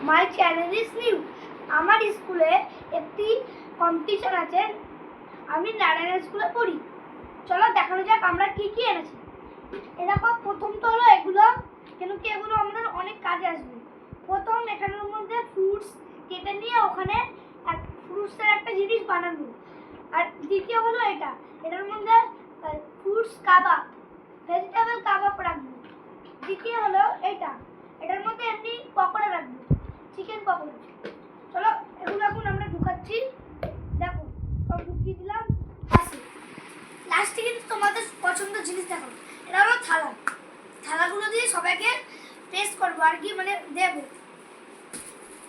My channel is new. আমার স্কুলে একটি কম্পিটিশন আছে। আমি নারায়ণ স্কুলে পড়ি। চলো দেখানো যাক আমরা কি কি এনেছি। এরকম প্রথম তো হলো এগুলো, কেন কি এগুলো আমাদের অনেক কাজে আসবে। প্রথম এখানের মধ্যে ফ্রুটস কেটে নিয়ে ওখানে ফ্রুটসের একটা জিনিস বানানো। আর দ্বিতীয় হলো এটার মধ্যে ফ্রুটস কাবাব, ভেজিটেবল কাবাব রাখবো। দ্বিতীয় হলো এটার মধ্যে এমনি পকোড়া রাখবো, চিকেন পকোড়া। চলো এগুলো এখন আমরা ঢুকাচ্ছি। দেখো সব ঢুকিয়ে দিলাম। লাস্টে কিন্তু তোমাদের পছন্দের জিনিস দেখো, এটা হলো থালাগুলো দিয়ে সবাইকে টেস্ট করবো আর কি, মানে দেবো।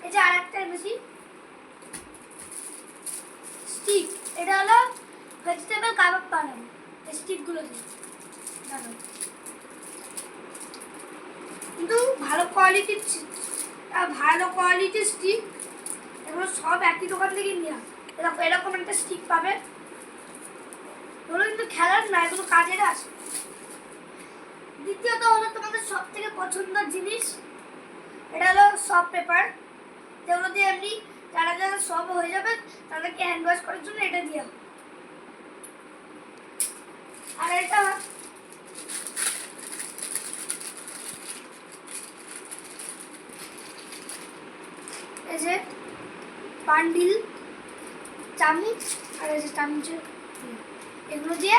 এই যে আর একটা এনেছি স্টিক, এটা হলো ভেজিটেবল কাবাব বানাবো স্টিকগুলো দিয়ে। কিন্তু ভালো কোয়ালিটির স্টিক, এগুলো সব একই দোকান থেকে নেওয়া। এরকম একটা স্টিক পাবে, এগুলো কিন্তু খেলার না, এগুলো কাজের আসে। দ্বিতীয়ত হলো তোমাদের সব থেকে পছন্দের জিনিস, এটা হলো সফট পেপার, যেগুলো দিয়ে এমনি যারা যারা সব হয়ে যাবে তাদেরকে হ্যান্ড ওয়াশ করার জন্য এটা দেওয়া। আর এটা এই যে বান্ডিল চামচ, আর এই যে চামচের এগুলো দিয়ে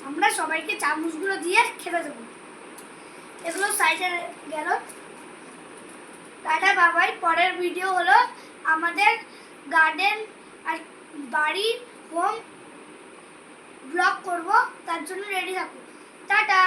আমরা সবাইকে চামচগুলো দিয়ে খেতে দেবো। এগুলো সাইডে গেল। টাটা বাবাই। পরের ভিডিও হলো আমাদের গার্ডেন আর বাড়ি হোম ব্লগ করব, তার জন্য রেডি থাকো। টাটা।